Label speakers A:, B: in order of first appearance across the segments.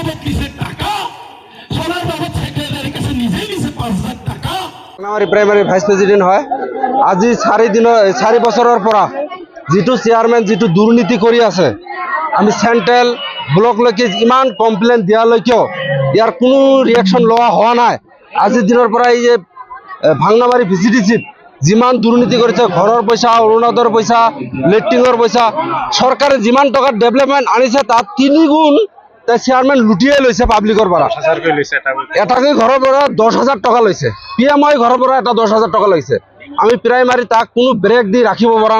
A: বাবদ নিছে টাকা, চলার বাবদ সেক্রেটারির কাছে নিজেই নিছে 5,000 টাকা।
B: আমার প্রাইমারি ভাইস প্রেসিডেন্ট হয় আজি 4 বছৰৰ পৰা যিটো চেয়াৰমেন যিটো দুৰ্নীতি কৰি আছে, আমি চেণ্ট্ৰেল ব্লকলৈকে ইমান কমপ্লেইন দিয়ালৈকেও ইয়াৰ কোনো ৰিয়েকশ্যন লোৱা হোৱা নাই। আজিৰ দিনৰ পৰা এই যে ভাংনামাৰী ভিচিডিচিত যিমান দুৰ্নীতি কৰিছে, ঘৰৰ পইচা, অৰুণোদয়ৰ পইচা, লেট্ৰিনৰ পইচা, চৰকাৰে যিমান টকা ডেভেলপমেণ্ট আনিছে তাত 3 গুণ চেয়াৰমেন লুটিয়াই লৈছে পাব্লিকৰ পৰা। এটাকৈ ঘৰৰ পৰা 10,000 টকা লৈছে, PMI ঘৰৰ পৰা এটা 10,000 টকা লৈছে। আমি প্ৰাইমাৰী তাক কোনো ব্ৰেক দি ৰাখিব পৰা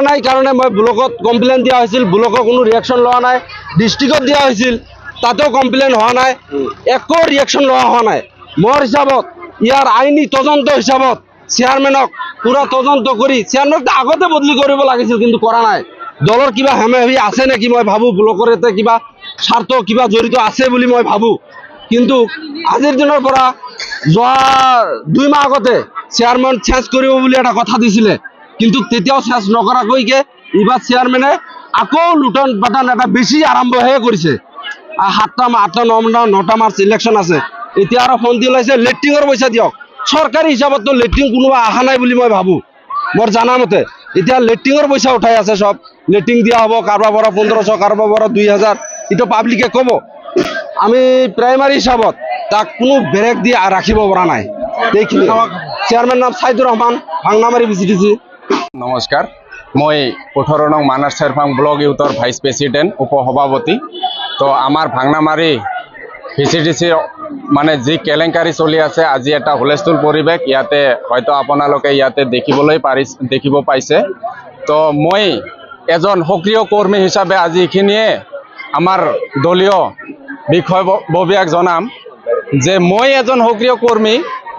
B: নাই কাৰণে মই ব্লকত কমপ্লেইন দিয়া হৈছিল, ব্লকৰ কোনো ৰিয়েকশ্যন লোৱা নাই। ডিষ্ট্ৰিক্টত দিয়া হৈছিল, তাতেও কমপ্লেইন হোৱা নাই, একো ৰিয়েকশ্যন লোৱা হোৱা নাই। মোৰ হিচাপত ইয়াৰ আইনী তদন্ত হিচাপত চেয়াৰমেনক পুৰা তদন্ত কৰি চেয়াৰমেনক আগতে বদলি কৰিব লাগিছিল, কিন্তু কৰা নাই। দলৰ কিবা হেমেহি আছে নেকি মই ভাবোঁ, ব্লকৰ ইয়াতে কিবা স্বাৰ্থ কিবা জড়িত আছে বুলি মই ভাবোঁ। কিন্তু আজিৰ দিনৰ পৰা যোৱা 2 মাহ আগতে চেয়াৰমেন চেঞ্জ কৰিব বুলি এটা কথা দিছিলে, কিন্তু তেতিয়াও চেঞ্জ নকৰাকৈকে এইবাৰ চেয়াৰমেনে আকৌ লুটন পাটন এটা বেছি আৰম্ভহে কৰিছে। 7টা, 8টা, 9টা মাৰ্চ ইলেকশ্যন আছে, এতিয়া আৰু ফন্দি ওলাইছে লেট্ৰিনৰ পইচা দিয়ক। চৰকাৰী হিচাপততো লেট্ৰিন কোনোবা অহা নাই বুলি মই ভাবোঁ, মোৰ জানামতে। এতিয়া লেট্ৰিনৰ পইচা উঠাই আছে, চব লেট্ৰিন দিয়া হ'ব, কাৰোবাৰ পৰা 1500, কাৰোবাৰ পৰা 2,000, এইটো পাব্লিকে ক'ব। আমি প্ৰাইমাৰী হিচাপত তাক কোনো ব্ৰেক দি ৰাখিব পৰা নাই। এইখিনি চেয়াৰমেন নাম ছাইদুৰ ৰহমান, ভাংনামাৰী ভিচিডিচি।
C: নমস্কাৰ, মই 18 নং মানাছ চেৰফাং ব্লক ইউথৰ ভাইচ প্ৰেচিডেণ্ট, উপসভাপতি। তো আমাৰ ভাংনামাৰী ভিচিডিচি মানে যি কেলেংকাৰী চলি আছে, আজি এটা হুলস্থুল পৰিৱেশ ইয়াতে হয়তো আপোনালোকে ইয়াতে দেখিব পাইছে। তো মই এজন সক্ৰিয় কৰ্মী হিচাপে আজি এইখিনিয়ে আমাৰ দলীয় বিষয়ববীয়াক জনাম যে মই এজন সক্ৰিয় কৰ্মী।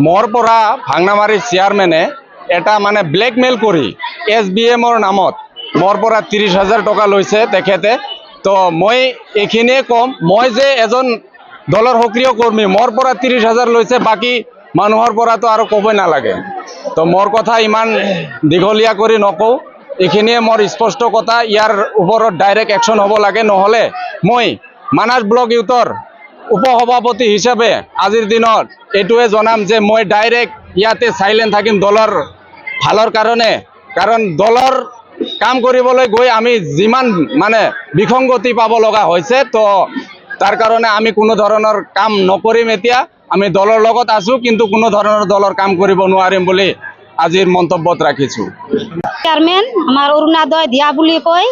C: মোৰ পৰা ভাংনামাৰীৰ চেয়াৰমেনে এটা মানে ব্লেকমেইল কৰি SBMৰ নামত মোৰ পৰা 30,000 টকা লৈছে তেখেতে। তো মই এইখিনিয়ে ক'ম, মই যে এজন দলৰ সক্ৰিয় কৰ্মী, মোৰ পৰা 30,000 লৈছে, বাকী মানুহৰ পৰাতো আৰু ক'বই নালাগে। তো মোৰ কথা ইমান দীঘলীয়া কৰি নকওঁ, এইখিনিয়ে মোৰ স্পষ্ট কথা। ইয়াৰ ওপৰত ডাইৰেক্ট একশ্যন হ'ব লাগে, নহ'লে মই মানাছ ব্লক ইউথৰ উপসভাপতি হিচাপে আজিৰ দিনত এইটোৱে জনাম যে মই ডাইৰেক্ট ইয়াতে চাইলেণ্ট থাকিম দলৰ ভালৰ কাৰণে। কাৰণ দলৰ কাম কৰিবলৈ গৈ আমি যিমান মানে বিসংগতি পাব লগা হৈছে, তো তাৰ কাৰণে আমি কোনো ধৰণৰ কাম নকৰিম। এতিয়া আমি দলৰ লগত আছোঁ, কিন্তু কোনো ধৰণৰ দলৰ কাম কৰিব নোৱাৰিম বুলি আজিৰ মন্তব্যত ৰাখিছোঁ।
D: চেয়াৰমেন আমাৰ অৰুণোদয় দিয়া বুলি কৈ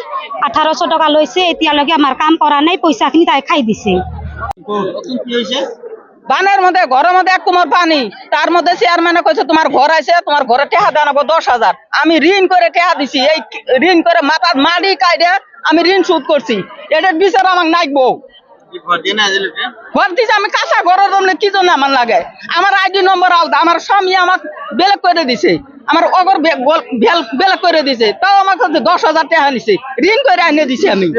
D: 1800 টকা লৈছে, এতিয়ালৈকে আমাৰ কাম কৰা নাই, পইচাখিনি তাই খাই দিছে।
E: বানের মধ্যে ঘরের মধ্যে 1 কুমার পানি, তার মধ্যে চেয়ারম্যানে কইছে তোমার ঘর আছে, তোমার ঘরে টেহা দাঁড়াবো 10,000। আমি ঋণ করে টেহা দিছি, এই ঋণ করে মাথার মাটি কাইডে আমি ঋণ শোধ করছি। এটার বিচার আমাকে নাইবো। ঘর দিছে আমি কাঁচা ঘরের জন্য কি জন্য আমার লাগে? আমার ID নম্বর আলাদা, আমার স্বামী আমাকে বেলেগ করে দিছে, আমার অগর বেলেগ করে দিছে, তাও আমার কাছে 10,000 টাকা নিছে, ঋণ করে এনে দিছি আমি।